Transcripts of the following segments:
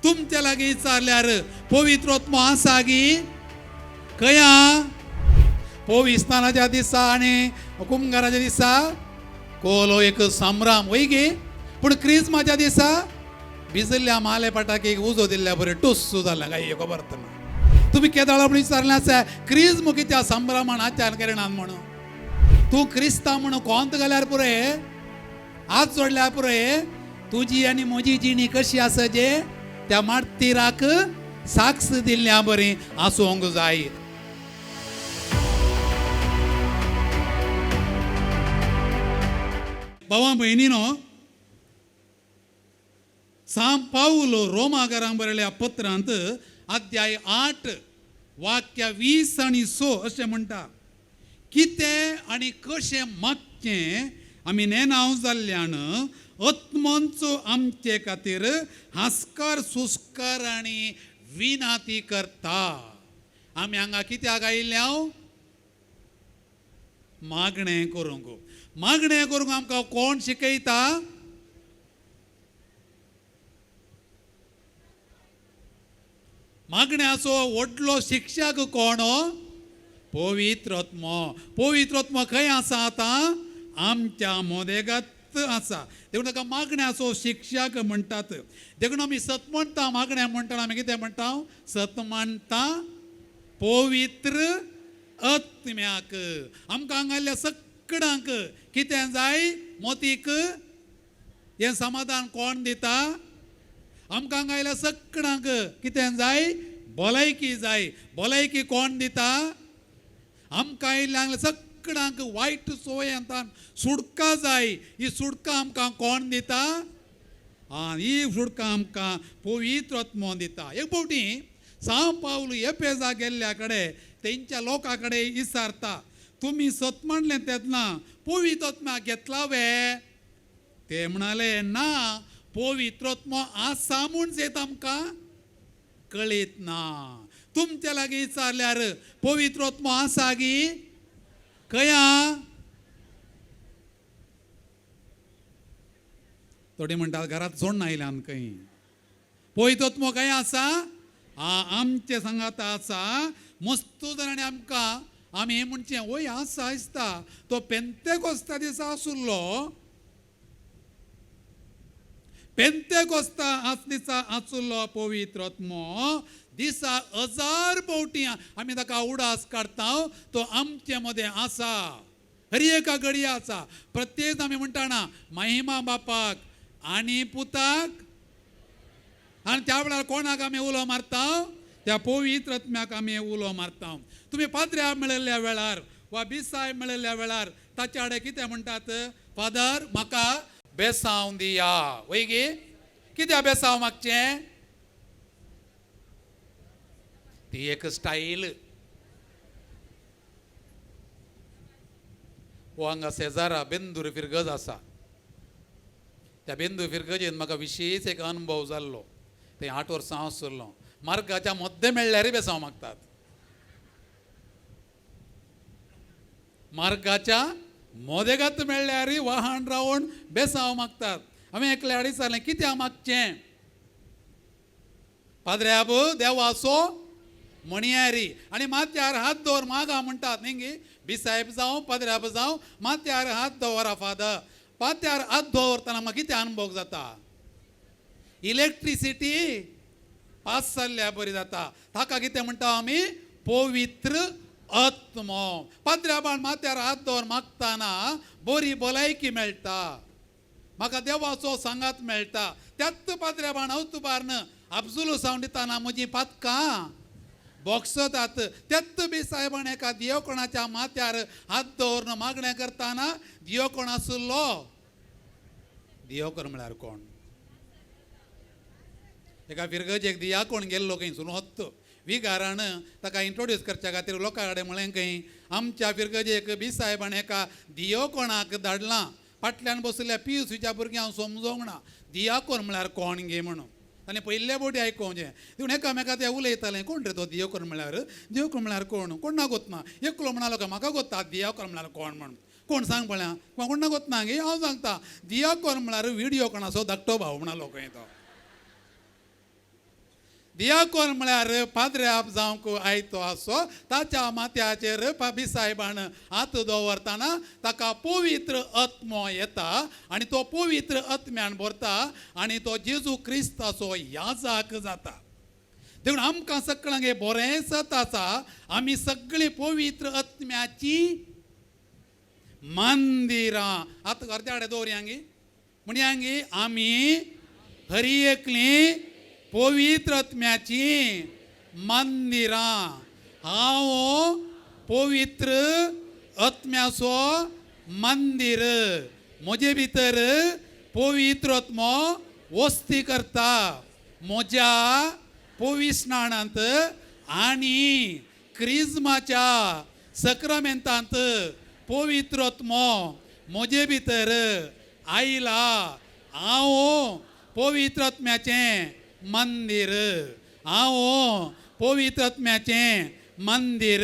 तुमच्या लागी विचारल्यार पवित्रोत्म आसा गी खंया पोविस्तानाच्या दिसा आणि कुंभाराच्या दिसा कोलो एक संभ्रम वय गे पूण क्रिस्माच्या दिसा भिजल्ल्या माले पटाके उजो दिल्ल्या बरें टुस्सू जालें काय खबर ना तुम्ही केदाळा म्हणून विचारलें आसा क्रिस्म कित्या संभ्रमान आचार करणात म्हणून तूं क्रिस्तांव म्हणून कोंत घाल्यार पुरे हात जोडल्यार पुरे तुजी आनी म्हजी जिणी कशी आसा जे त्या मार्तिराक साक्ष दिल्ल्या बरी आसूंक जाय. भावा बहिणीनो सांत पाऊलो रोमाकारांक बरयल्या पत्रांत अध्याय 8 वाक्य 20 आणि 6 अशें म्हणटा कितें आनी कशें मागचें आमी नेनाव जाल्ल्यान आत्मोंचो आमचे खातीर हास्कार सुस्कार आनी विनाती करता. आमी हांगा कित्याक आयिल्ल्या मागणें करूंक. मागणें करूंक आमकां कोण शिकयता मागण्याचो व्हडलो शिक्षक कोण पवित्रोत्म. पवित्रोत्म खंय आसा आतां आमच्या मोदेगात आसा देखून ताका मागण्याचो शिक्षक म्हणटात. देखून आमी सत म्हणटा मागण्या म्हणटना आमी कितें म्हणटा सत म्हणटा पवित्र आत्म्याक. आमकां हांगाल्या सगळ्यांक कितें जाय मोतीक हें समाधान कोण दिता आमकां हांगाल्या सगळ्यांक कितें जाय भलायकी जाय. भलायकी कोण दिता आमकां आयिल्ल्या सगळ्यांक वायट सवयांतान सुटका जाय. ही सुटका आमकां कोण दिता ही सुटका आमकां पवित्र आत्मो दिता. एक फावटी सांत पाऊल एफेसा गेल्ल्या कडेन तेंच्या लोकां कडेन विचारता तुमी सत म्हणलें तेन्ना पवित्र आत्मा घेतला वे ते म्हणाले ना पवित्रोत्म आसा म्हूण जेत आमकां कळीत ना. तुमच्या लागीं विचारल्यार पवित्रोत्म आसा गी खंया थोडी म्हणटात घरांत सोडून आयल्यान खंय पवित्रोत्म खंय आसा आमचे सांगात आसा मस्त जाणांनी आमकां आमी हें म्हणचें वय आसा दिसता तो पेंतेकोस्ता दिसा आसुल्लो पेंतेकोस्ता दिसा आसुल्लो पवित्र आत्मो दिसा 1000 फावटी आमी ताका उडास काडटा तो आमचे मदें आसा हर एका घडये आसा. प्रत्येक आमी म्हणटाना महिमा बापाक आनी पुताक आनी त्या वेळार कोणाक आमी उलो मारता त्या पवित्र आत्म्याक आमी उलो मारता. तुमी पाद्र्या मेळिल्ल्या वेळार वा बिसाय मेळिल्ल्या वेळार ताचे कडेन कितें म्हणटात फादर म्हाका बेसांव दिया वय गे कित्याक बेसांव मागचें ती एक स्टाईल. हो हांगा शेजारा बेंदूर फिरगज आसा त्या बेंदूर फिरगजेन म्हाका विशेश एक अनुभव जाल्लो. थंय 8 वर्सां आसुल्लो मार्गाच्या मध्य मेळ्ळ्यारय बेसांव मागतात. मार्गाच्या मोदेगात मेळ्ळ्यारय वाहन रावन बेसांव मागतात. हांवें एकल्या कडेन विचारलें कित्याक मागचें पाद्र्याब देवाचो म्हणयारी आनी माथ्यार हात दवर मागा म्हणटात न्ही बिसायब जावं पाद्र्याब जावं माथ्यार हात दवरा फादर. माथ्यार हात दवरतना म्हाका कितें अनुभव जाता इलेक्ट्रिसिटी पास जाल्ल्या बरी जाता. ताका कितें म्हणटा आमी पवित्र आत्मो. पाद्र्याबान माथ्यार हात दवर मागतना बरी भलायकी मेळटा म्हाका देवाचो सांगात मेळटा. त्याच पाद्र्याबान अवतुबारन अब्जुलो सावन दितना म्हजी पातकां बोगसतात. त्याच बी साहेबान एका दियोकोणाच्या माथ्यार हात दवरून मागणें करतना दियोकोण आसुल्लो दियोकोण म्हळ्यार कोण एका फिरगजेक दियाकोण गेल्लो खंय सुरू होत्त विगारान ताका इंट्रोड्यूस करच्या खातीर लोकां कडेन म्हळें खंय आमच्या फिरगजेक बी साहेबान एका दियोकोणाक धाडलां. फाटल्यान बसलेल्या PUCच्या भुरग्यांक समजोंक ना दियाकोण म्हळ्यार कोण गे म्हणून. आनी पयले बोटी आयकोवचें देखून एकामेका ते उलयताले कोण रे तो दियोकोण म्हळ्यार कोण कोण ना गोतना एकलो म्हणालो काय म्हाका गोता दियोकोण म्हळ्यार कोण म्हणून कोण सांग पळया कोण ना गोतना गे हांव सांगता दियोकोण म्हळ्यार व्हिडिओ कोणाचो धाकटो भाव म्हणालो खंय तो दियाकोन म्हळ्यार पाद्र्याप जावंक आयतो आसो ताच्या माथ्याचेर पाबी साहेबान हात दवरतना ताका पवित्र आत्मो येता आनी तो पवित्र आत्म्यान भरता आनी तो जेजू क्रिस्ताचो याजक जाता. देखून आमकां सगळ्यांक हे बरें सत आसा आमी सगळीं पवित्र आत्म्याची मंदिरां. आतां अर्दे वाडे दवरयांगी म्हणयांगी आमी हरी एकलीं पवित्र आत्म्याची मंदिरां. हांव पवित्र आत्म्याचो मंदिर. म्हजे भितर पवित्र आत्मो वस्ती करता. म्हज्या पविस्नानांत आनी क्रिस्माच्या सक्रामेंतांत पवित्र आत्मो म्हजे भितर आयला. हांव पवित्र आत्म्याचें मंदिर. हांव पवित्र आत्म्याचें मंदिर.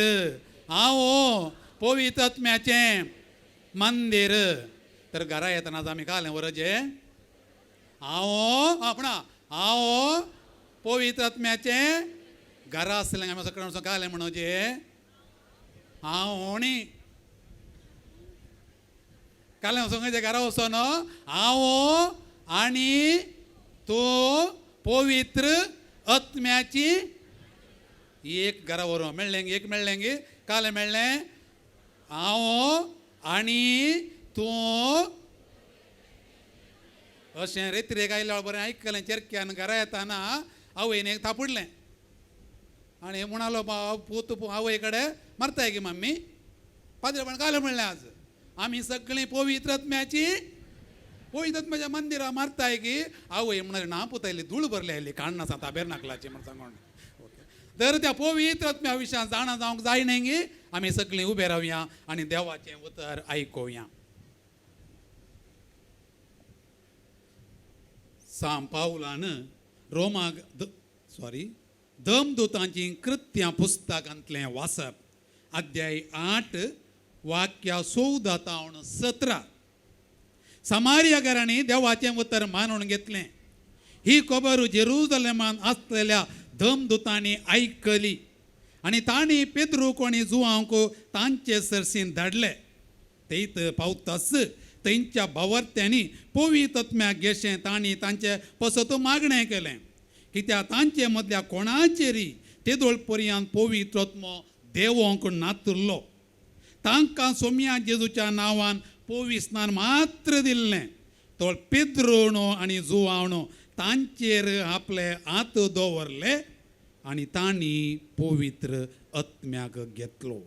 हांव पवित्र आत्म्याचें मंदिर. तर घरा येतना आमी कालें वरजे हांव आपणा हांव पवित्र आत्म्याचें घरा आसलें आमी सकाळ कालें म्हणोजे हांव होणी कालें वचोंगे घरा वचोन हांव आनी तूं पवित्र आत्म्याची एक घरा व्हरो मेळ्ळें एक मेळ्ळें गे कालें मेळ्ळें हांव आनी तूं अशें रेत्रेक आयल्या बरें आयकलें चेरक्यान घरा येताना आवयन एक थापडलें आनी म्हणालो पूत आवय कडेन मारताय गे मम्मी पाद्रेपण कालें म्हणलें आज आमी सगळीं पवित्र आत्म्याची पवित्र आत्म्याच्या मंदिरां मारताय की आवय म्हणाले ना पुतायली धूळ भरली आयली काण्ण आसा ताबेर नाकलाची म्हण सांगून. तर त्या पवित्र आत्म्या विशयान जाणा जावंक जाय न्ही गे आमी सगळीं उबे रावया आनी देवाचें उतर आयकुया. सांत पावलान रोमाक धमदूतांची कृत्यां पुस्तकांतलें वाचप अध्याय 8 वाक्या 14 तावन 17. समार्याकारांनी देवाचें उतर मानून घेतलें. ही खबर जेरुसलेमान आसलेल्या धमदूतांनी आयकली आनी तांणी पेद्रूक आनी जुआंक तांचे सरसीन धाडले. थंयत पावताच थंयच्या भावर्त्यांनी पवित्र आत्म्याक घेशें तांणी तांचे पसत मागणें केलें कित्याक तांचे मदल्या कोणाचेरी तेदोळ पर्यंत पवित्र आत्मो देवोंक नातुरलो. तांकां सोम्या जेजूच्या नांवान पविस्नान मात्र दिल्लें. तो पेद्रोणो आनी जुआवणो तांचेर आपले हात दवरले आनी तांणी पवित्र आत्म्याक घेतलो.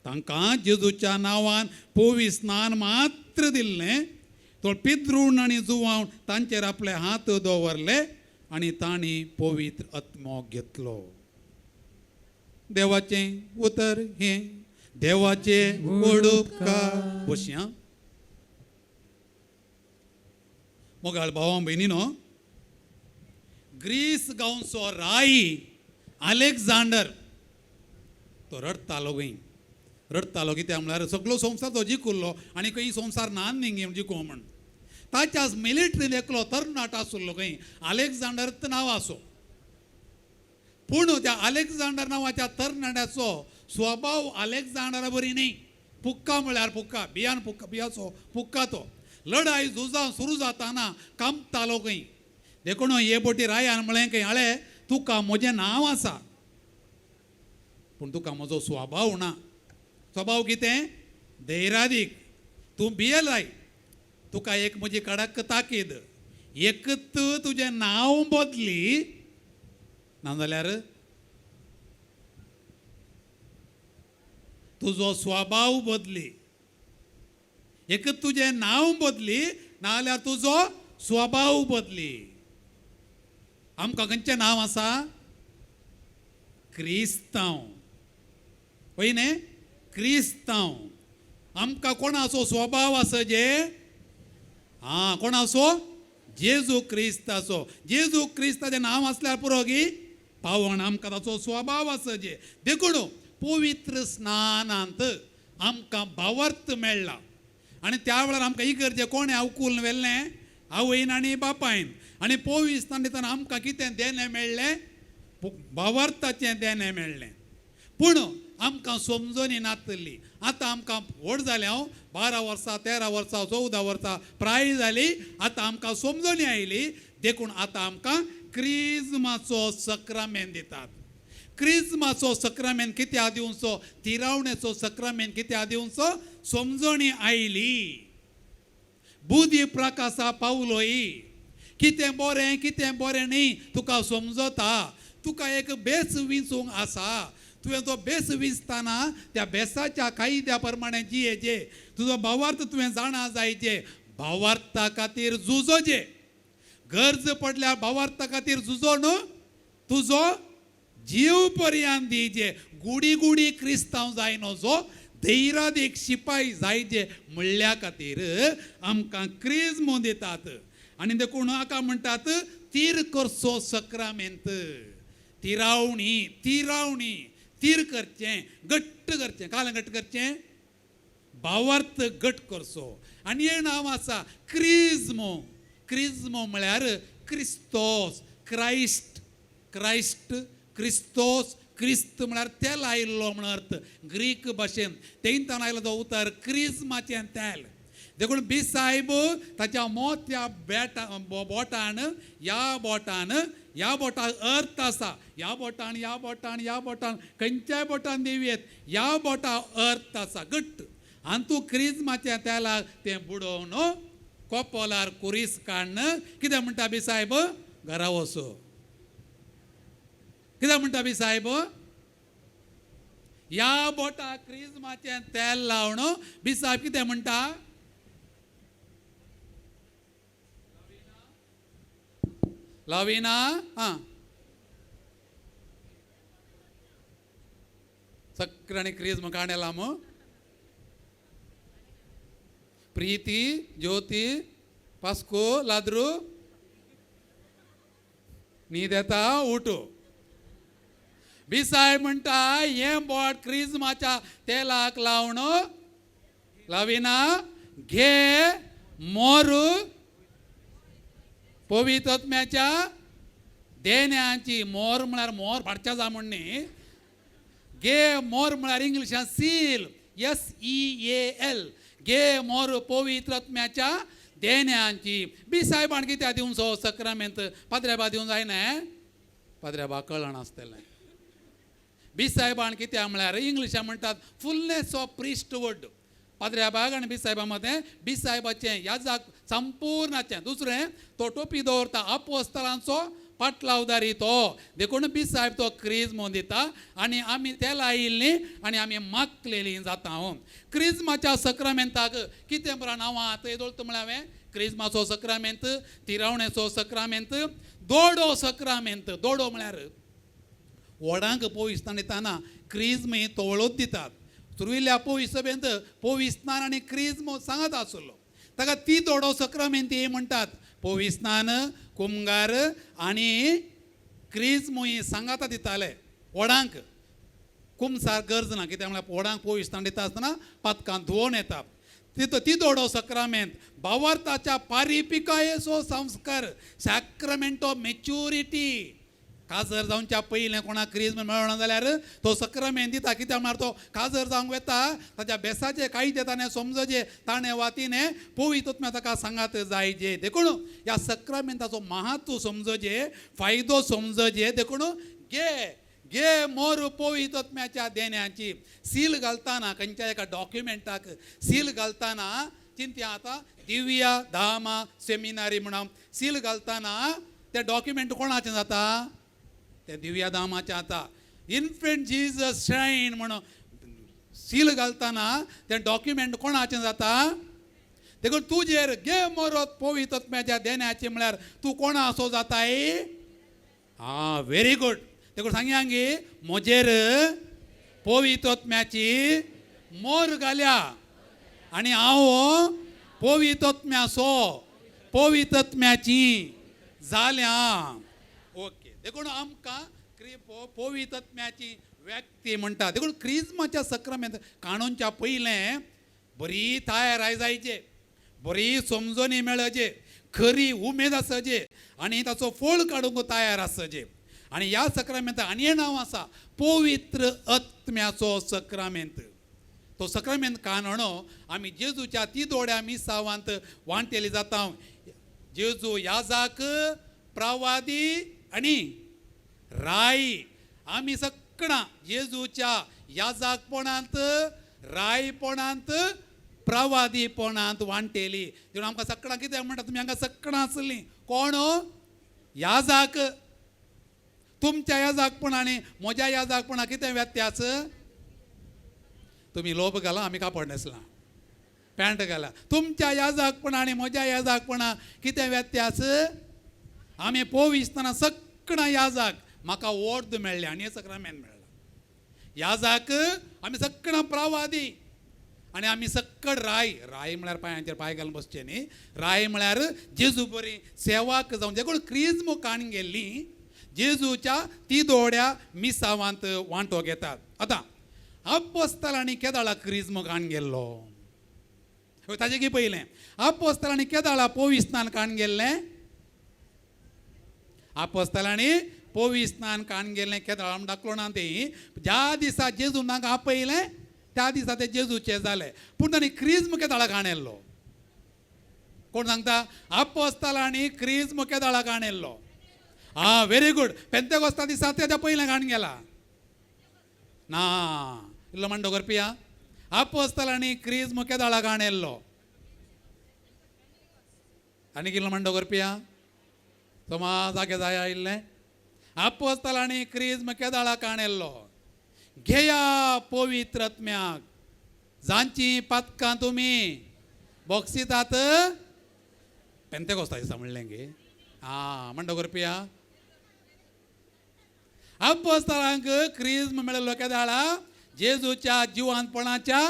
तांकां जेजूच्या नांवान पविस्नान मात्र दिल्लें. तो पेद्रोण आनी जुआवण तांचेर आपले हात दवरले आनी तांणी पवित्र आत्मो घेतलो. देवाचें उतर हें देवाचे उपकार बसया. मोगाळ भावां भयणीनो ग्रीस गांवचो राई अलेक्झांडर तो रडतालो गई रडतालो कित्याक म्हळ्यार सगळो संवसार तो जिखुल्लो आनी खंय संवसार नान न्ही जिखो म्हण. ताच्याच मिलिटरीन एकलो तरणाटो आसलो खंय अलेक्झांडर नांव आसो. पूण त्या अलेक्झांडर नांवाच्या तरणाट्याचो स्वभाव अलेक्झांडरा बरी न्ही. पुक्का म्हळ्यार पुक्का बियान पुक्का बियाचो पुक्का तो लढाई झुजां सुरू जाताना कांपतालो खंय. देखून हे बोटी रायान म्हळें खंय आळे तुका म्हजें नांव आसा पूण तुका म्हजो स्वभाव ना. स्वभाव कितें धैर्यादीक तूं भियेलाय. तुका एक म्हजी कडक ताकीद एकत तुजें नांव बदली नाजाल्यार तुजो स्वभाव बदली. एकत तुजें नांव बदली नाजाल्यार तुजो स्वभाव बदली. आमकां खंयचें नांव आसा क्रिस्तांव पळय न्ही क्रिस्तांव. आमकां कोणाचो स्वभाव आसा जे कोणाचो जेजू क्रिस्ताचो. जेजू क्रिस्ताचें नांव आसल्यार पुरो गी पावण आमकां ताचो स्वभाव आसा जे. देखून पवित्र स्नानांत आमकां भावर्त मेळ्ळा आनी त्या वेळार आमकां इगर्जे कोणें अवकूल व्हेल्लें आवयन आनी बापायन आनी पोवीस दितना आमकां कितें देणें मेळ्ळें? भावार्थाचें देणें मेळ्ळें. पूण आमकां समजोनी नासली. आतां आमकां व्हड जालें, हांव 12 वर्सां 13 वर्सां 14 वर्सां प्राय जाली. आतां आमकां समजोनी आयली. देखून आतां आमकां क्रिस्माचो सक्रामेंत दितात. क्रिस्माचो सक्रामेंत कित्याक दिवचो? तिरावणेचो सक्रामेंत कित्याक दिवचो? समजोनी आयली. बुधी प्रकाशा पावलोय. कितें बरें कितें बरें न्ही तुका समजता. तुका एक बेस विंचूंक आसा. तुवें तो बेस विंचतना त्या बेसाच्या कायद्या प्रमाणे जियेचे. तुजो भावार्थ तुवें जाणा जायचे. भावार्था खातीर झुजोचे. गरज पडल्यार भावार्था खातीर झुजोन तुजो जीव पर्यंत दिवचे. गुडी गुडी क्रिस्तांव जायन जो धैर्यादीक शिपाई जायचे म्हणल्या खातीर आमकां क्रिस्म दितात. आनी देखून हाका म्हणटात तिरकरचो सक्रामेंत. तिरावणी तिरावणी तीर करचें, घट्ट करचें. काल घट्ट करचें? भावार्थ घट करचो. आनी हे नांव आसा क्रिस्मो. क्रिस्मो म्हळ्यार क्रिस्तोस, क्रायस्ट. क्रायस्ट, क्रिस्तोस, क्रिस्त म्हळ्यार तेल आयिल्लो म्हण अर्थ ग्रीक भाशेन. तेंतान आयलो तो उतर क्रिस्माचें तेल. देखून बिसायब ताच्या मोत्या बोटान ह्या बोटाक अर्थ आसा. ह्या बोटान खंयच्याय बोटान दिवयेत. ह्या बोटाक अर्थ आसा घट्ट. आनी तूं क्रिस्माच्या तेलाक तें बुडोवन कोपोलार कुरीस काडन कितें म्हणटा बिसायब? घरा वचो. कितें म्हणटा बिसायब? ह्या बोटाक क्रिस्माचें तेल लावन बिसायब कितें म्हणटा? लाविना. सक्राणी क्रिस्म काणेलामो. प्रीती, ज्योती, पास्को, लाद्रू न्हीद येता उठो. बिसाय म्हणटा हें बोट क्रिस्माच्या तेलाक लावन लाविना घे मोर पवित्र आत्म्याच्या देण्याची. मोर म्हळ्यार मोर फाटच्या जा म्हण न्ही. गे मोर म्हळ्यार इंग्लिशान सील. SEAL. गे मोर पवित्र आत्म्याच्या देण्याची. बिसायबान कित्याक दिवचो सक्रामेंत? पाद्र्याबा दिवंक जायना? पाद्र्याबा कळना आसतलें. बिसायबान कित्याक म्हळ्यार इंग्लिशान म्हणटात फुलनेस ऑफ प्रिस्टहूड. पाद्र्याबाग आनी बिसायबा मदें बिसायबाचें याजक संपूर्णाचें. दुसरें तो टोपी दवरता आपोस्तलांचो पाटलावदारी तो. देखून बिसायब तो क्रिस्म दिता आनी आमी तेल आयिल्लीं आनी आमी मागलेलीं जाता. क्रिस्माच्या सक्रामेंताक कितें बरां नांवां आतां येदोळत म्हळ्यार हांवें? क्रिस्माचो सक्रामेंत, तिरावणेचो सक्रामेंत, दोडो सक्रामेंत. दोडो म्हळ्यार व्हडांक पोविस्तान दितना क्रिस्म ही तोवळोच दितात. सुरविल्ल्या पोवीस सभेंत पोविस्तान आनी क्रिस्म सांगत आसलो. ताका ती दोडो सक्रामेंत ही म्हणटात. पोविस्तान, कुमगार आनी क्रिस्म ही सांगाता दिताले व्हडांक. कुमसार गरज ना. कित्याक म्हळ्यार व्हडांक पोविस्तान दिता आसतना पातकां धुवन येता. ती दोडो सक्रामेंत भावार्थाच्या पारिपिकायेचो संस्कार. सॅक्रमेंट ऑफ मॅच्युरिटी. काजर जावच्या पयलें कोणाक क्रिस्म मेळना जाल्यार तो सक्रामेंत दिता. कित्याक म्हळ्यार तो काजर जावंक येता ताच्या बेसाचे कायदे ताणें समजचे. ताणें वातीन पवित्र आत्म्या ताका सांगात जायचे. देखून ह्या सक्रामेंताचो महत्व समजचे, फायदो समजचे. देखून घे मोर पवित्र आत्म्याच्या देण्याची. सील घालतना खंयच्या एका डॉक्युमेंटाक सील घालतना चिंत्या आतां दिव्या धामा सेमिनारी म्हणून सील घालतना तें डॉक्युमेंट कोणाचें जाता? ते दिव्या धामाचें जाता. इन्फंट जिजस श्रायन म्हणून सील घालतना तें डॉक्युमेंट कोणाचें जाता? देखून तुजेर घे मोर पवित्र आत्म्याच्या देण्याची म्हळ्यार तूं कोणा असो जाताय? Very good. देखून सांगया गे म्हजेर पवित्र आत्म्याची मोर घाल्या आनी हांव पवित्र आत्म्याचो पवित्र आत्म्याची जाल्या. ओके. देखून आमकां पवित्र आत्म्याची व्यक्ती म्हणटा. देखून क्रिस्माच्या सक्रामेंत काणूनच्या पयलें बरी तयार जायचे, बरी समजोनी मेळचे, खरी उमेद आसचे. आनी ताचो फळ काडूंक तयार आसचे. आनी ह्या सक्रामेंत आनी एक नांव आसा, पवित्र आत्म्याचो सक्रामेंत. तो सक्रामेंत कानणो आमी जेजूच्या तिदोड्या मिसावांत वांटेली जाता. जेजू याजाक, प्रवादी आनी राई आमी सगळां जेजूच्या याजाकपणांत, रायपणांत, प्रवादीपणांत वांटेली. देखून आमकां सगळां कितें म्हणटा, तुमी हांगा सगळां आसलीं. कोण? याजाक. तुमच्या याजाकपण आनी म्हज्या याजाकपणां कितें व्यत्यास? तुमी लोप घाला, आमी कापड न्हेसलां, पॅन्ट घाला. तुमच्या याजाकपणा आनी म्हज्या याजाकपणा कितें व्यत्यास? आमी पोविस्ताना सगळां याजाक, म्हाका वर्द मेळ्ळें आनी हे सक्रामेंत मेळ्ळा. याजाक आमी सगळां प्रवादी आनी आमी सक्कळ राय. राय म्हळ्यार पांयांचेर पांय घालून बसचें न्ही. राय म्हळ्यार जेजू बरी सेवाक जावन देखून क्रिज्म काण गेल्ली जेजूच्या तिदोड्या मिसावांत वांटो घेतात. आतां आपोस्तलांनी केदाळा क्रिज्म काण गेल्लो? ताजें की पयलें, आपोस्तलांनी केदाळा पोविस्तान काण गेल्लें? आपोस्तलांनी पोविस्तान काण गेल्लें केदाळा म्हण दाखलो ना. तें ज्या दिसा जेजू नांग आपयलें त्या दिसा ते जेजूचे जाले. पूण तांणी क्रिज्म केदाळा काण येल्लो? कोण सांगता? आपोस्तलांनी क्रिज्म केदाळा काण येल्लो. Very good. पेंतेकोस्ता दिसा तेच्या पयलें काण गेला ना? इल्लो मांडो करपी हा. आपोस्तलांनी क्रिज्म केदाळा काण येल्लो. आनी इल्लो मांडो करपी हा. समाज जागे जाय आयिल्लें. आपोस्तलांनी क्रिज्म केदाळा काण येल्लो. घेया पवित्र आत्म्याक, जांची पातकां तुमी बोगसितात. पेंतेकोस्ता दिसा म्हणलें गे. मांडो करपी हा. आपोस्तलांक क्रिज्म मेळिल्लो केदाळा जेजूच्या जिवंतपणाच्या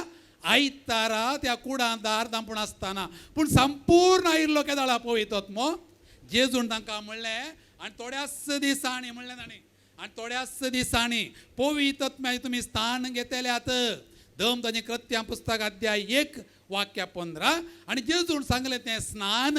आयतारा त्या कुडांत दार धांपून आसतना. पूण संपूर्ण आयिल्लो केदाळा पवित्र आत्मो जेजून तांकां म्हणलें. आनी थोड्याच दिसांनी म्हणलें तांणी, आनी थोड्याच दिसांनी पवित्र आत्म्याचें तुमी स्थान घेतल्यात. धम ताचें कृत्यां पुस्तक अध्याय 1 वाक्य 15. आनी जेजून सांगलें तें स्नान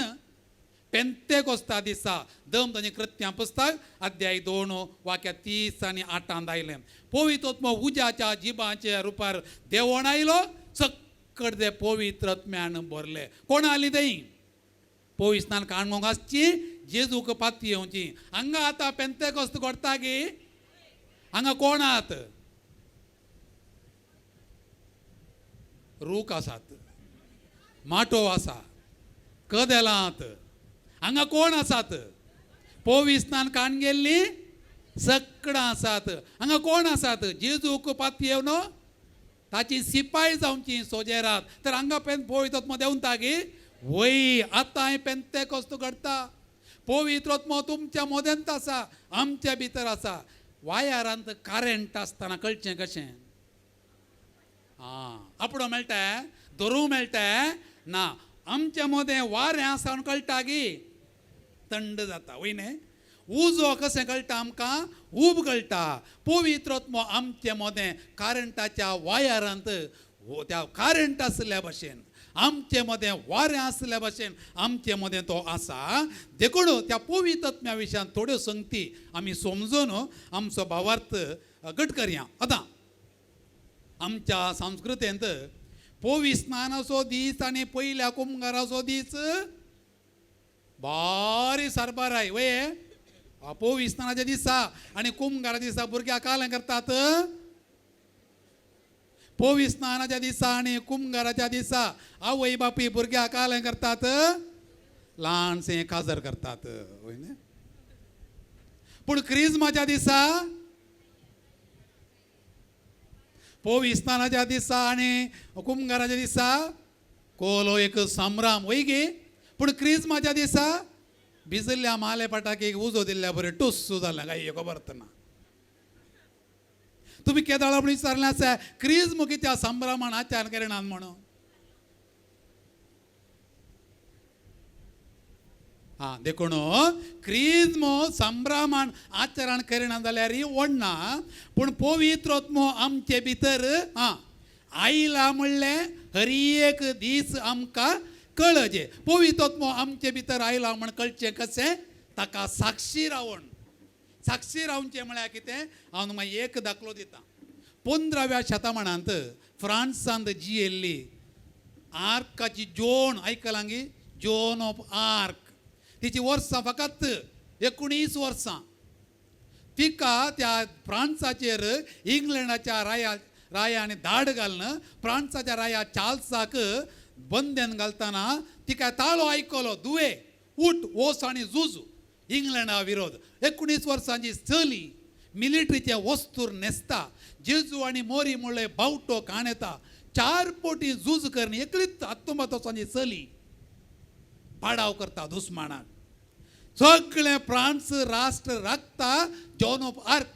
पेंतेकोस्ता दिसा दम ताचें कृत्यां पुस्तक अध्याय 2 वाक्य 30 आनी 8 आयलें. पवित्र आत्मो उज्याच्या जिबाच्या रुपार देवण आयलो. सक्कड ते पवित्र आत्म्यान भरले. कोण आली थंय? पोविस्तान काणूंक आसची, जेजूक पाती येवची. हांगा आतां पेंतेकोस्त करता गे. हांगा कोण आहात? रूख आसात, माटो आसा, कदेलांत. हांगा कोण आसात? पोविस्तान काण गेल्ली सगळां आसात. हांगा कोण आसात? जेजूक पाती येवन ताची सिपाय जावची सोजेरात. तर हांगा पवित्र आत्मो देंवता गे. वय आतां पेंतेकोस्त घडटा. पवित्र आत्मो तुमच्या मदेंत आसा, आमच्या भितर आसा. वायरांत करंट आसतना कळचें कशें? आपणो मेळटा, धरूं मेळटा ना. आमच्या मदें वारें आसा म्हूण कळटा गे. थंड जाता वय न्ही. उजो कशें कळटा आमकां? उब कळटा. पवित्र आत्मो आमचे मदें करंटाच्या वायरांत, त्या करंट आसल्या भशेन, आमचे मदें वारें आसल्या भशेन आमचे मदें तो आसा. देखून त्या पवित्र आत्म्या विशयान थोड्यो संगती आमी समजून आमचो भावार्थ घट करया. आतां आमच्या संस्कृतेंत पोविस्नानाचो दीस आनी पयल्या कुंभाराचो दीस बारी सरबाराय. वय पोविस्नानाच्या दिसा आनी कुंभारा दिसा भुरग्यां कालें करतात. पोविस्नानाच्या दिसा आनी कुंभाराच्या दिसा आवय बापूय भुरग्यां कालें करतात, ल्हानशें काजर करतात. वय न्ही. पूण क्रिज्माच्या दिसा, पोविस्नानाच्या दिसा आनी कुंभाराच्या दिसा कोलो एक संभ्रम. वय गे. पूण क्रिज्माच्या दिसा भिजल्ल्या माले पटाकी उजो दिल्ल्या बरें टुस्सू जालें काय खबर ना. तुमी केदाळा म्हणून विचारलें आसा क्रिज्म कित्या संभ्रमान आचार करिनात म्हणून? देखून क्रिज्म संभ्रमान आचरण करिना जाल्यार व्हडना. पूण पवित्र आत्मो आमचे भितर आयला म्हणलें हर एक दीस आमकां कळचे. पवित्र आत्मो आमचे भितर आयला म्हण कळचें कशें? ताका साक्षी रावनचें म्हळ्यार कितें हांव तुमकां एक दाखलो दिता. 15व्या शतमानांत फ्रांसांत जी येयल्ली आर्काची जोन आयकलां गी, जोन ऑफ आर्क, तिची वर्सां फकत 19 वर्सां. तिका त्या फ्रांसाचेर इंग्लंडाच्या रायान धाड घालून फ्रांसाच्या राया चार्ल्साक बंदेन घालतना तिका ताळो आयकलो, दुवे उठ वोस आनी झूज इंग्लंडा विरोध. 19 वर्सांची चली मिलिटरीचे वस्तूर न्हेसता, जेजू आनी मोरी म्हणले बावटो काणयता, 4 पोटी झूज करनी एकलीच 19 वर्सांची चली पाडाव करता दुस्मानाक. सगळे फ्रांस राष्ट्र राखता जॉन ऑफ आर्क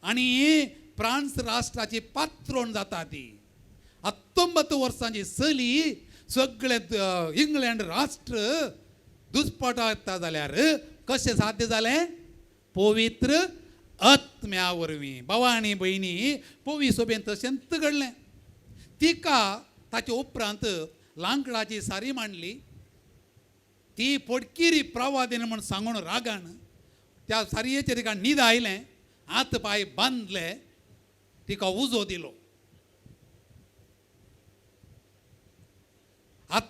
आनी फ्रांस राष्ट्राची पात्रोण जाता ती. 19 वर्सांची चली सगळे इंग्लंड राष्ट्र दुस्पटा येता जाल्यार कशें साध्य जालें? पवित्र आत्म्या वरवीं. भावा आनी भयणी, पवी सोबेन तशेंच घडलें. तिका ताचे उपरांत लांकडाची सारी मांडली. ती पडकिरी प्रवादीन म्हण सांगून रागान त्या सारयेचेर तिका न्हीद आयलें, हात पांय बांदले, तिका उजो दिलो.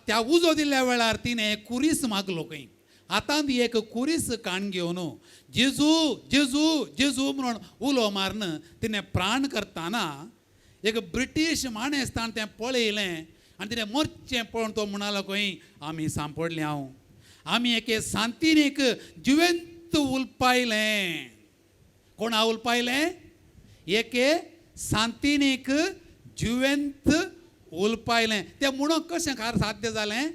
त्या उजो दिल्ल्या वेळार तिणें कुरीस मागलो खंय. हातांत एक कुरीस काण घेवन जेजू जेजू जेजू म्हणून उलो मारन तिणें प्राण करतना एक ब्रिटीश माणेस ताणें तें पळयलें आनी तिणें मरचें पळोवन तो म्हणलो खंय आमी सांपडलें हांव. आमी एके सांतीन जिवेंत उलपायलें. कोणा उलपायलें? एके सांतीन जिवेंत उलपायलें. तें म्हणून कशें खार साध्य जालें?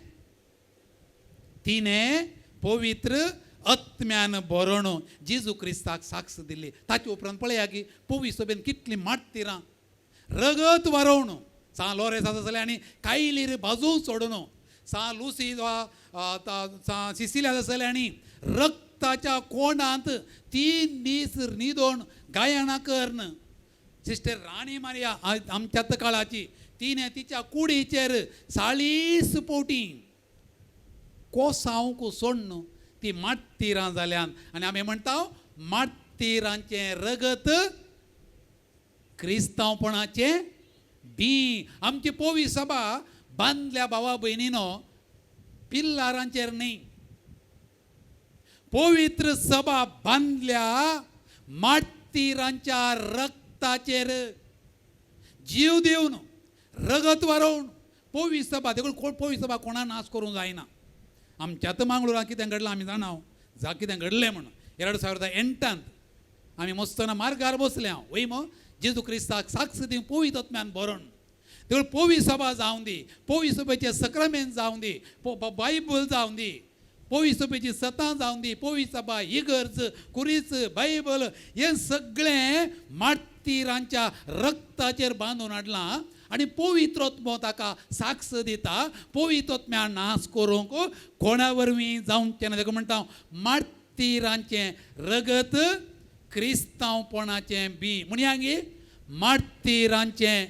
तिणें पवित्र आत्म्यान बरोवन जेजू क्रिस्ताक साक्ष दिली. ताचे उपरांत पळया की पवी सोबेन कितलीं माटतिरां रगत वारोवन सा लोरेस आसा जाल्यार आनी कायलीर बाजू सोडून सा लुसी सा सिसिलिया जाल्यार आनी रक्ताच्या कोंडांत 3 दीस न्हिदोवन गायनां करन. सिस्टर राणी मारिया आमच्याच काळाची, तिणें तिच्या कुडीचेर 40 पोटी कोसांवक सोडून ती माटतिरां जाल्यान. आनी आमी म्हणटा माटतिरांचें रगत क्रिस्तांवपणाचें बी. आमची पोवी सभा बांदल्या भावा भयणीनो पिल्लारांचेर न्ही, पवित्र सभा बांदल्या माटतिरांच्या रक्ताचेर. जीव दिवन रगत वारोवन पोवी सभा, देखून पोवी सभा कोणा नाश करूंक जायना. आमच्यात मांगळुरां कितें घडलां आमी जाणां, जा कितें घडलें म्हणून 2008 आमी मस्तना मार्गार बसले हांव वयमो जेजू क्रिस्ताक साक्ष दिवन पवित्र आत्म्यान बरोवन. देखून पोवी सभा जावं दी, पोवी सभेचे सक्रामेंत जावं दी, बायबल जावं दी, पोवी सभेची सतां जावं दी, पोवी सभा इगर्ज कुरीस बायबल हें सगळें माटतिरांच्या रक्ताचेर बांदून हाडलां. आनी पवित्र आत्मो ताका साक्ष दिता. पवित्र आत्म्यान नाश करूंक कोणा वरवीं जावंचें ना. देखून म्हणटा माटतिरांचें रगत क्रिस्तांवपणाचें बी. म्हणया गे माटतिरांचें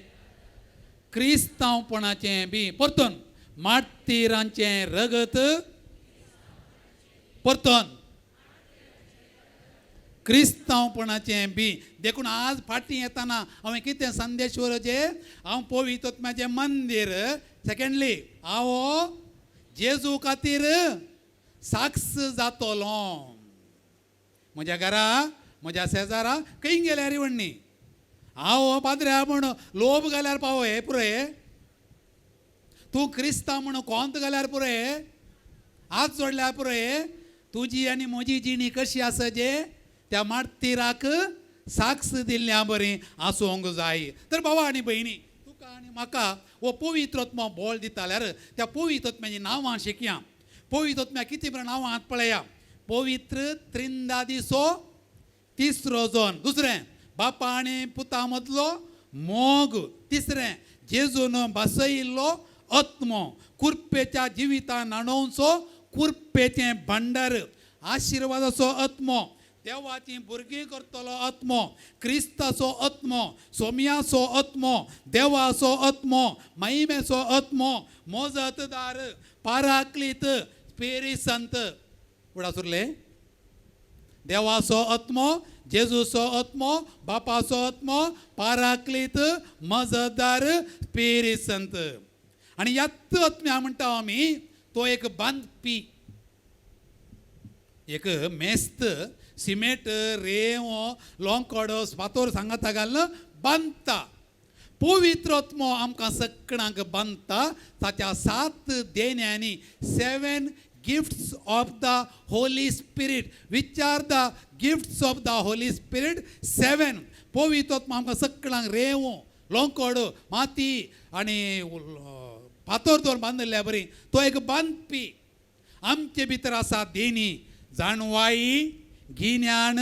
क्रिस्तांवपणाचें बी. परतून माटतिरांचें रगत, परतून क्रिस्तांवपणाचें बी. देखून आज फाटीं येतना हांवें कितें संदेश वरचे, हांव पवित्र आत्म्याचें मंदीर. सेकंडली हांव जेजू खातीर साक्ष जातलो. म्हज्या घरा म्हज्या शेजारा खंय गेल्यार वण्णी हांव पाद्र्या म्हण लोभ घाल्यार पावो हे पुरय, तूं क्रिस्तांव म्हण कोंत घाल्यार पुरय, हात जोडल्यार पुरय. तुजी आनी म्हजी जिणी कशी आसचे त्या माटतिराक साक्ष दिल्ल्या बरी आसूंक जाय. तर भावा आनी भयणी, तुका आनी म्हाका हो पवित्र आत्मा बोल दिता जाल्यार त्या पवित्र आत्म्याची नांवां शिकया. पवित्र आत्म्या कितें बरें नांवां आत पळया. पवित्र त्रिंदादीसो तिसरो जन. दुसरें बापा आनी पुता मदलो मोग. तिसरें जेजून बसयिल्लो आत्मो. कुरपेच्या जिवितां नाणोवचो कुरपेचें भांडार. आशिर्वादाचो आत्मो, देवाची भुरगीं करतलो आत्मो, क्रिस्ताचो आत्मो, सोम्याचो आत्मो, देवाचो आत्मो, महिमेचो आत्मो, मोजतदार, पाराक्लीत, स्पिरीट संत. फुडा सुरले देवाचो आत्मो, जेजूचो आत्मो, बापाचो आत्मो, पाराक्लीत, मजतदार, स्पिरीट संत. आणि ह्याच आत्म्या म्हणटा आमी तो एक बांदपी, एक मेस्त सिमेंट रेंव लोंकोडो फातोर सांगाता घालून बांदता. पवित्र आत्मो आमकां सगळ्यांक बांदता. ताच्या 7 देण्यांनी 7 gifts of the Holy Spirit. Which are the gifts of the Holy Spirit? 7. पवित्र आत्मा आमकां सगळ्यांक रेंव लोंकोडो माती आनी फातोर दवर बांदलेल्या बरी तो एक बांदपी. आमचे भितर आसा देणी, जाणवाई, गिन्यान,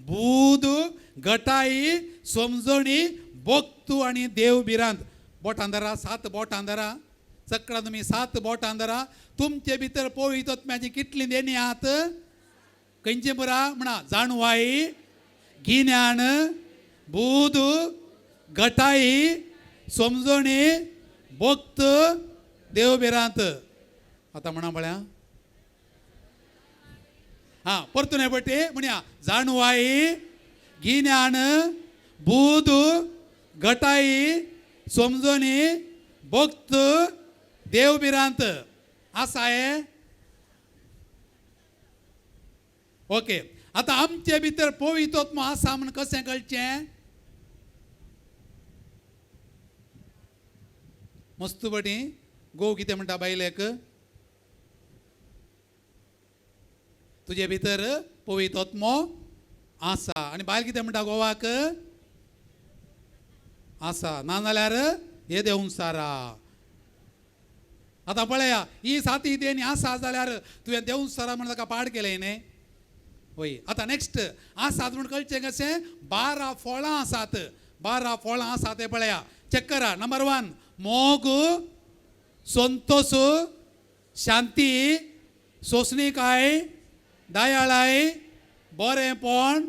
बूद, गटाई, समजणी, बोगतू आणि देवबिरांत. बोटां धरा, 7 बोटां धरा. सगळ्यां तुमी 7 बोटां धरा. तुमचे भितर पवित्र आत्म्याची कितली देणी आहात? खंयची बरा म्हणा? जाणवाई, गिन्यान, बूद, गटाई, समजणी, बोगत, देवबिरांत. आता म्हणा बळ्या. हां, परतून हे पटे म्हणया. जाणवाई, गिन्यान, बूद, गटाई, समजणी, बोगत, देवबिरांत. असा आहे. ओके. आता आमचे भितर पवित्र आत्मा आसा म्हण कशें कळचें? मस्त बटी गो कितें म्हणटा बायलेक? तुजे भितर पवित्र आत्मो आसा. आनी बायल कितें म्हणटा गोवाक? आसा. ना जाल्यार हे देऊन सारा. आता पळया, ही 7 देणी आसा जाल्यार तुवें देऊन सारा म्हण ताका पाड केलें न्ही. वय. आता नेक्स्ट आसात म्हण कळचें कशें? 12 फळां आसात. 12 फळां आसात ते पळया. चेक करा. नंबर 1 मोग, संतोष, शांती, सोंसणीकाय, दयाळाय, बरेंपण,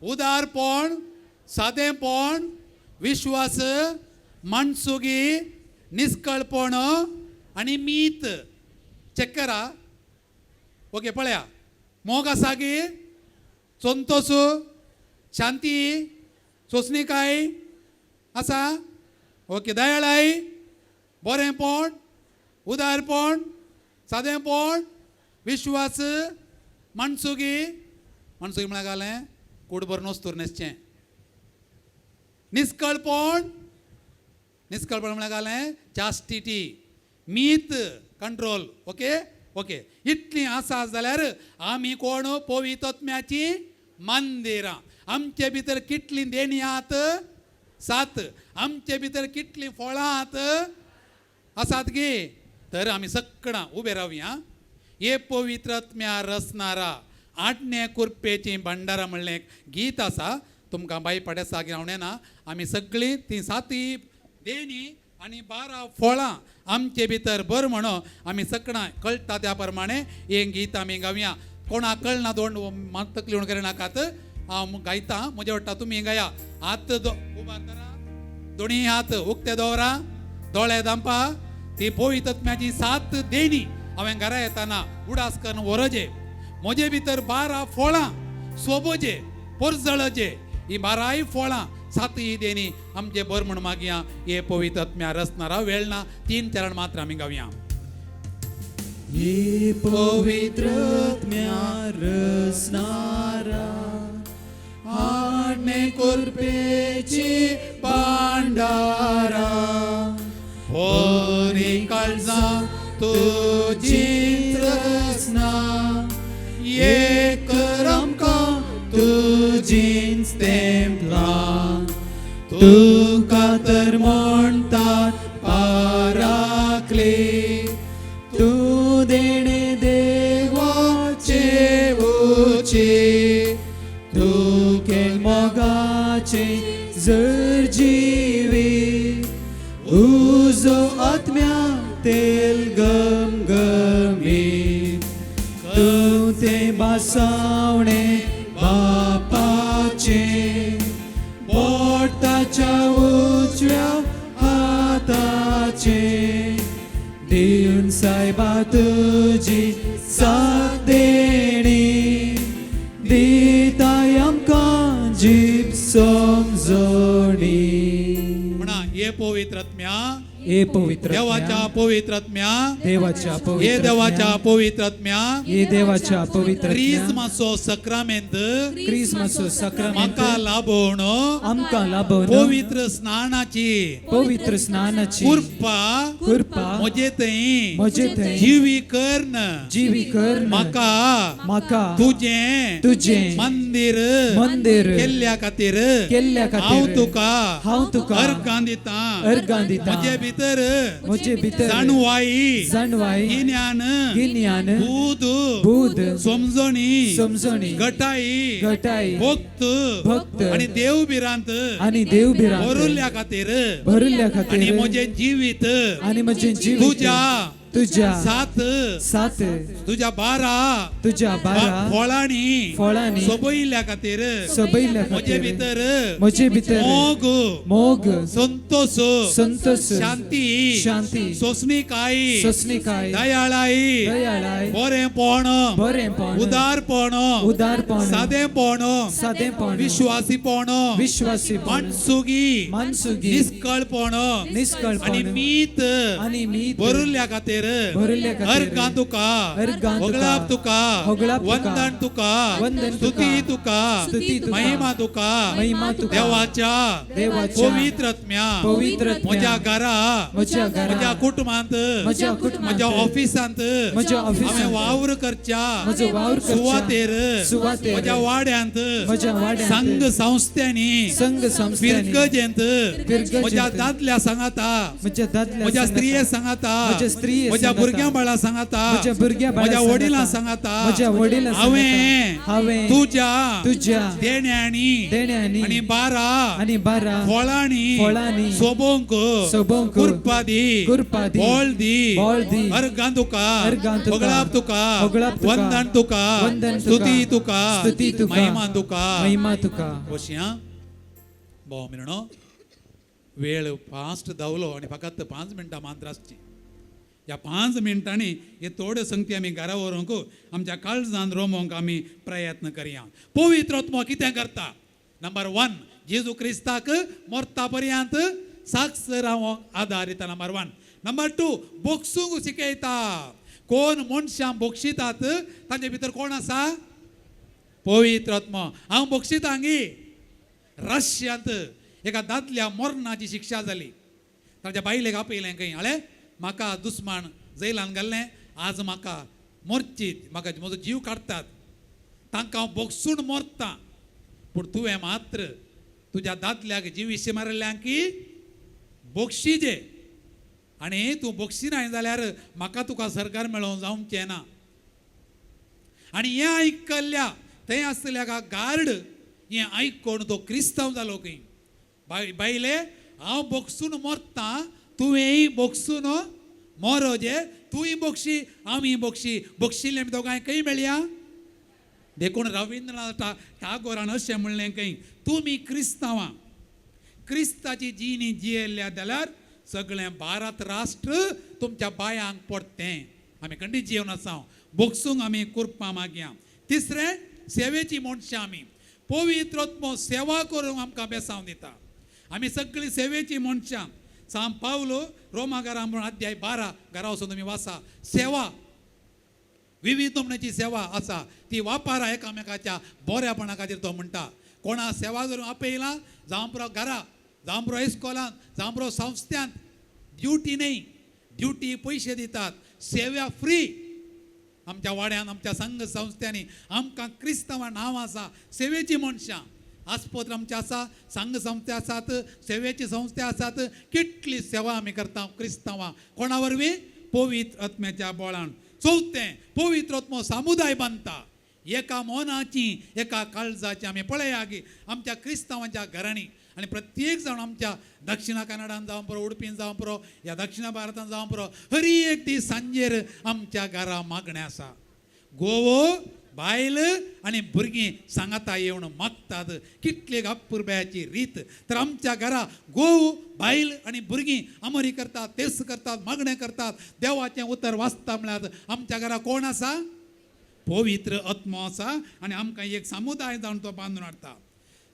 उदारपण, सादेपण, विश्वास, मनसुगी, निष्कळपण आणि मीत. चेक करा. ओके. पळया. मोग आसा की? संतोष, शांती, सोंसणीकाय आसा. ओके. दयाळाय, बरेंपण, उदारपण, सादेपण, विश्वास, मनसुगी. मनसुगी म्हळ्यार घालें कुडभर नोस्तूर न्हेसचें. निष्कळपण, निष्कळपण म्हळ्यार घालें चास्टिटी. मीत, कंट्रोल. ओके. ओके. इतली आसा जाल्यार आमी कोण? पवित्र आत्म्याची मंदिरां. आमचे भितर कितली देणी आहात? 7. आमचे भितर कितली फळां आहात? आसात गे. तर आमी सगळां उबे रावया. हे पवित्र आत्म्या रचणारा आठणे कुरपेची भंडारा म्हणलें एक गीत आसा. तुमकां बाई पड्या सागीर हांव ना. आमी सगळीं ती 7 देणी आनी 12 फळां आमचे भितर बर म्हणून आमी सगळां कळटा त्या प्रमाणे हें गीत आमी गावया. कोणाक कळना दोन मात तकली उण करनाकात. हांव गायता. म्हजे वाडटा तुमी गाया. हात उबार करा. दोनी हात उक्ते दवरा. दोळे दांपा. ती पवित्र आत्म्याची 7 देणी हांवें घरा येताना उडास करून वरजे. म्हजे भितर 12 फळां सोबोजे पोरजळजे. ही 12 फळां 7 देणी आमचे बर म्हण मागया. हे पवित्र आत्म्या रचणारा. वेळ ना. 3 चरण मात्र आमी गावया. ये पवित्र आत्म्या रचणारा आठणे कुरपेची भांडारा. बरी काळजां तुजी रचना एक आमकां तुजींच तेंपलां. तुका तर म्हणटात पाराक्ले. तूं देणे देवाचे उचे. तुके मोगाचे जर जिवी उजो आत्म्या तेल गमगमी. तूं ते बासावणे बापाचे बोटाच्या उजव्या हाताचे. देऊन सायबा तुजी 7 देणी दी हे पवित्र देवाच्या पवित्र आत्म्या देवाच्या हे देवाच्या पवित्र आत्म्या हे देवाच्या पवित्र क्रिसमसो सक्रामेंत क्रिसमस सक्रामेंत म्हाका लाभोवन आमकां लाभून पवित्र स्नानाची पवित्र स्नानाची कृपा म्हजे थंय म्हजे थंय जिवी कर्ण जीविकर म्हाका तुझे मंदिर केल्ल्या खातीर केल्ल्या हांव खातीर हांव तुका अर्गां दिता अर्गां दिता म्हजे भितर म्हजे भितर जाणवाई गिन्यान बूद समजणी घटाई भक्त आणि देवबिरांत देवबिरांत भरुल्ल्या खातीर भरुल्ल्या आणि म्हजे जिवीत तुझ्या सात तुझ्या बारा फळांनी सोबयिल्ल्या खातीर म्हजे भितर मोग संतोष शांती सोसणीकाय दयाळाई बरेपण उदारपण सादेपण विश्वासीपण माणसुगी निष्कळपण आणि मीत भरुल्ल्या खातीर अर्गां तुका होगळाप तुका वंदन तुका स्तुती तुका महिमा तुका देवाच्या पवित्र आत्म्या म्हज्या घरा म्हज्या कुटुंबांत म्हज्या ऑफिसांत हांवें वावर करच्या सुवातेर म्हज्या वाड्यांत संघ संस्थांनी फिरगजेंत म्हज्या दादल्या सांगाता म्हज्या स्त्रिये सांगाता म्हज्या भुरग्यां बाळा सांगाता म्हज्या वडिलां सांगाता हांवें तुझ्या देण्यांनी आणि बारा फळांनी सोबोंक कुरपा दी बोल दी अर्गां तुका होगळाप तुका वंदन तुका स्तुती तुका महिमा तुका अशी भाव मिळणो वेळ फास्ट धांवलो आणि फकत 5 मिनटां मात्र आसची ह्या 5 मिनटांनी हे थोड्यो संगती आमी घरा व्हरूंक आमच्या काळजांत रोमोवंक आमी प्रयत्न करया पवित्र आत्मो कितें करता नंबर 1 जेजू क्रिस्ताक मरता पर्यंत साक्ष रावंक आदार दिता नंबर 1 नंबर 2 बोगसूंक शिकयता कोण मनशां बोगशितात तांचे भितर कोण आसा पवित्र आत्मो हांव बोगशितां गी रशियांत एका दादल्या मरणाची शिक्षा जाली ताच्या बायलेक आपयलें खंय आळे म्हाका दुस्मान जैलान घाल्लें आज म्हाका मरचीत म्हाका म्हजो जीव काडटात तांकां हांव बोगसून मरता पूण तुवें मात्र तुज्या दादल्याक जिवीशी मारल्ल्यां की बोगशीजे आनी तूं बोगशिनाय जाल्यार म्हाका तुका सरकार मेळोवंक जावचें ना आनी हें आयकल्ल्या थंय आसलेल्या गार्ड हें आयकून तो क्रिस्तांव जालो खंय बायले हांव बोगसून मरता तुवेंय बोगसून मोरो जे तूंय बोगशी हांवूय बोगशिल्लें आमी दोगांय खंय मेळया देखून रविंद्रनाथ टागोरान अशें म्हणलें खंय तुमी क्रिस्तांवां क्रिस्ताची जिणी जियेल्ल्या जाल्यार सगळें भारत राष्ट्र तुमच्या बायांक पडटें आमी खंडीत जिवन आसा बोगसूंक आमी कुरपां मागया तिसरें सेवेची मनशां आमी पवित्र आत्मो सेवा करूंक आमकां बेसांव दिता आमी सगळीं सेवेची मनशां सांग पावलो रोमाकारा म्हणून अध्याय 12 घरा वचून तुमी वाचा सेवा विविध तमण्याची सेवा आसा ती वापरा एकामेकाच्या बऱ्यापणा खातीर तो म्हणटा कोणा सेवा करूंक आपयला जावं पुरो घरा जावं पुरो इस्कॉलांत जावं पुरो संस्थांत ड्युटी न्ही ड्युटी पयशे दितात सेवा फ्री आमच्या वाड्यान आमच्या संघ संस्थांनी आमकां क्रिस्तांवां नांव आसा सेवेची मनशां आस्पत्र आमचे आसा संघ संस्था आसात सेवेची संस्था आसात कितली सेवा आमी करता क्रिस्तांवां कोणा वरवीं पवित्र आत्म्याच्या बळान चवथें पवित्र आत्मो समुदाय बांदता एका मोनाची एका काळजाची आमी पळया की आमच्या क्रिस्तांवांच्या घरांनी आनी प्रत्येक जाण आमच्या दक्षिण कन्नडान जावं पुरो उडपीन जावं पुरो ह्या दक्षिण भारतांत जावं पुरो हर एक दीस सांजेर आमच्या घरा मागणें आसा गोवो बायल आनी भुरगीं सांगाता येवन मागतात कितले अपुरब्याची रीत तर आमच्या घरा गोव बायल आनी भुरगीं आमरी करतात तेस करतात मागणें करतात देवाचें उतर वाचता म्हळ्यार आमच्या घरा कोण आसा पवित्र आत्मो आसा आनी आमकां एक समुदाय जावन तो बांदून हाडटा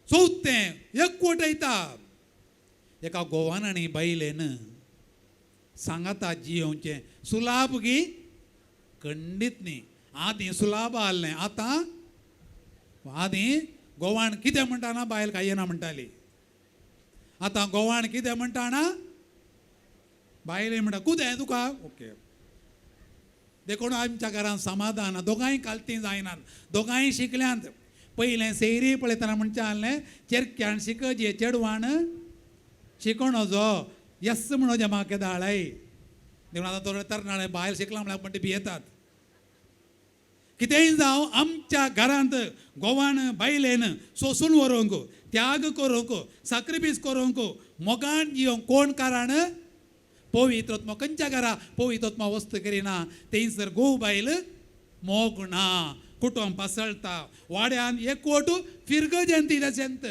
चवथें एकवट येता एका गोवान आनी बायलेन सांगाता जियोवचें सुलाभ गी खंडीत न्ही आदीं सुलाभ आसलें आतां आदीं गोवान कितें म्हणटाना बायल खायना म्हणटाली आतां गोवान कितें म्हणटाना बायले म्हणटा कुदें तुका ओके देखून आमच्या घरांत समाधान दोगांय कालतीं जायनात दोगांय शिकल्यांत पयलें सैरी पळयतना म्हणचें आहलें चेरक्यान शिकजे चेडवान शिकोणो जो यस म्हणो जे म्हाका दाळाय देखून आतां थोडे तरणाळे बायल शिकला म्हळ्यार म्हणटा भियेतात कितेंय जावं आमच्या घरांत गोवान बायलेन सोसून व्हरूंक त्याग करूंक साक्रिफीस करूंक मोगान जियोंक कोण कारण पवित्रत्व खंयच्या घरा पवित्रत्व वस्त करिना थंयसर गोव बायल मोग ना कुटुंब पासळटा वाड्यान एकवट फिरगजेंत जंत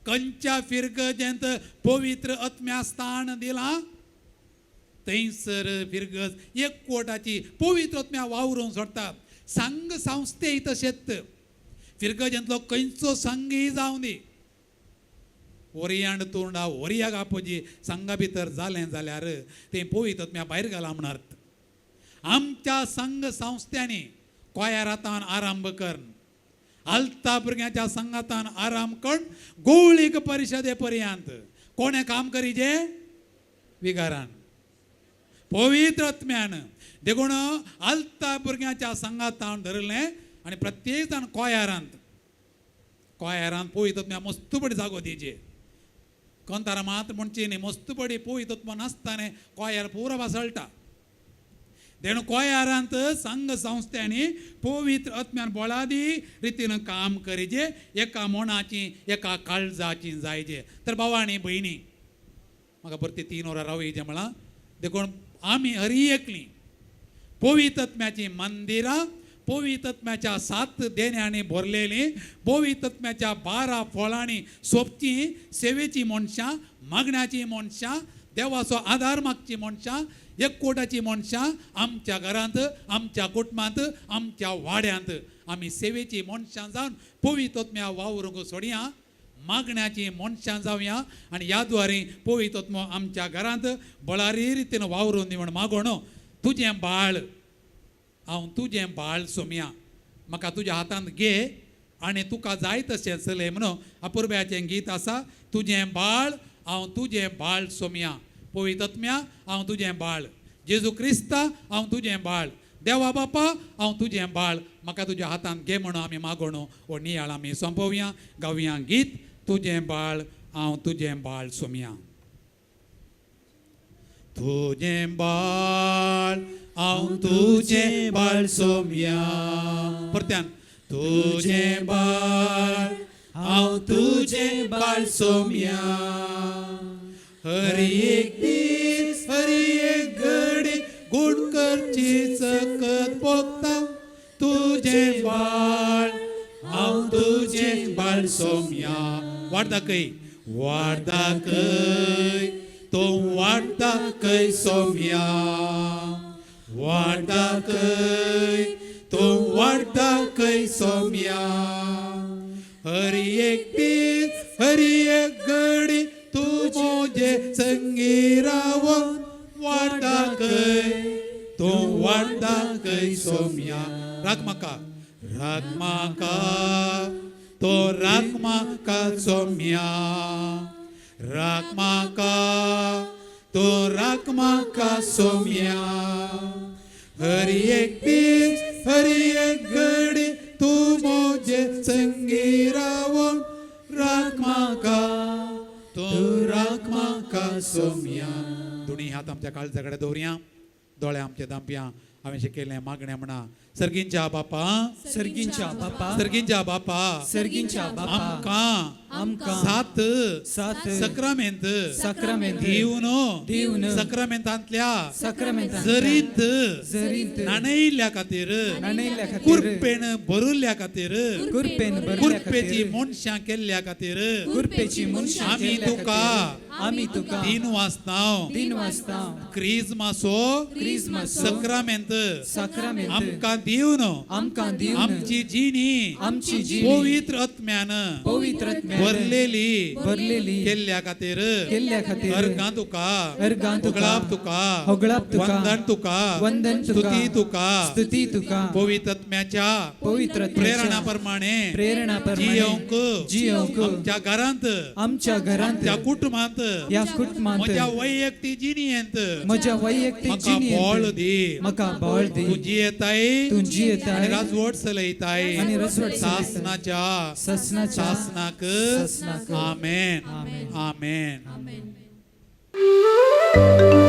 खंयच्या फिरगजेंत पवित्र आत्म्या स्थान दिलां थंयसर फिरगज एकवटाची पवित्र आत्म्या वावरूंक सोडटा संघ संस्थेय तशेंच फिरगजेंतलो खंयचो संघय जावं दी ओरियांड तोंडा ओरियाक आपोजी संघा भितर जालें जाल्यार तें पवित्र आत्म्या भायर घाला म्हणत आमच्या संघ संस्थांनी कोयारातान आरंभ कर आलता भुरग्यांच्या संघातान आराम करून गोवळीक परिशदे पर्यंत कोणें काम करीजे विगारान पवित्र आत्म्यान देखून आलता भुरग्यांच्या संघातान धरलें आनी प्रत्येक जाण कोयारांत पवित्र आत्म्या मस्त बडी जागो दिजे कोंतारा मात म्हणची न्ही मस्त बडी पवित्र आत्मा नासताना कोयार पुरो वासळटा देखून कोयारांत संघ संस्थांनी पवित्र आत्म्यान बोळादी रितीन काम करीजे एका मोनाची एका काळजाची जायजे तर भावांनी भयणी म्हाका परती 3 वरां रावयेचें म्हळां देखून आमी हरी एकलीं पवित्र आत्म्याची मंदिरां पवित्र आत्म्याच्या 7 देण्यांनी भरलेलीं पवित्र आत्म्याच्या 12 फळांनी सोबचीं सेवेची मनशां मागण्याची मनशां देवाचो आदार मागची मनशां एकवटाची मनशां आमच्या घरांत आमच्या कुटुंबांत आमच्या वाड्यांत आमी सेवेची मनशां जावन पवित्र आत्म्या वावरूंक सोडया मागण्याची मनशां जावया आनी ह्या द्वारे पवित्र आत्मो आमच्या घरांत बळारी रितीन वावरून दी म्हण मागोण तुजें बाळ हांव तुजें बाळ सोम्या म्हाका तुज्या हातांत घे आनी तुका जाय तशें चलय म्हणून अपुर्ब्याचें गीत आसा तुजें बाळ हांव तुजें बाळ सोम्या पवित्र आत्म्या हांव तुजें बाळ जेजू क्रिस्ता हांव तुजें बाळ देवा बापा हांव तुजें बाळ म्हाका तुज्या हातांत घे म्हणून आमी मागोण हो नियाळ आमी सोंपोवया गावया गीत तुजें बाळ हांव तुजें बाळ सोम्या तुजें बाळ हांव तुजें बाळ सोम्या परत्यान तुजें बाळ हांव तुजें बाळ सोम्या हरी एक दीस हरी एक घडी गुण करची चकत पोगता तुजें बाळ हांव तुजें बाळ सोम्या वाडदाखय तो वाडदाखय सोम्या वाडदाखय तो वाडदाखय सोम्या हरी एक दीस हरी एक घडी तू मोजे संगी रावण वाडदाखय तो वाडदाखय सोम्या राग म्हाका तो राग म्हाका सोम्या राग म्हाका तो राग म्हाका सोम्या हरी एक दीस हरी एक घडी तू मोजे संगी रावण राग म्हाका तो राग म्हाका सोम्या दोनी हात आमच्या काळजा कडेन दवरया दोळे आमचे धांपया हांवें शिकयलें मागणें म्हणा सर्गींच्या बापा सर्गींच्या बापा सर्गींच्या बापा सर्गींच्या बापा आमकां सात सक्रामेंत दिवन सक्रामेंतांतल्या जरीत नाणयिल्ल्या खातीर कुरपेन भरुल्ल्या खातीर कुरपेची मनशां केल्ल्या खातीर आमी तुका दिन वाचता क्रिसमासो सक्रामेंत आमकां दिवन आमची जिणी पवित्र आत्म्या पवित्रात्म्यान भरलेली भरलेली केल्ल्या खातीर केल्ल्या खातीर अर्गां तुका अर्गां तुका उगळाप तुका होगळाप तुका वंदन तुका वंदन तुका स्तुती तुका स्तुती तुका पवित्रात्म्याच्या पवित्रात्म्याच्या प्रेरणाप्रमाणे प्रेरणाप्रमाणे जियोंक आमच्या घरांत आमच्या घरांत त्या कुटुंबात या कुटुंबांत म्हज्या वैयक्तीक जिणेंत म्हज्या वैयक्तीक म्हाका बळ दी म्हाका बळ दी तुझी येताय तुझी येताय आणि राजवट चलयताय आणि राजवट चलयताय. शासनाच्या ससनाच्या शासनाक ससनाक. आमेन आमेन. आमेन Amen.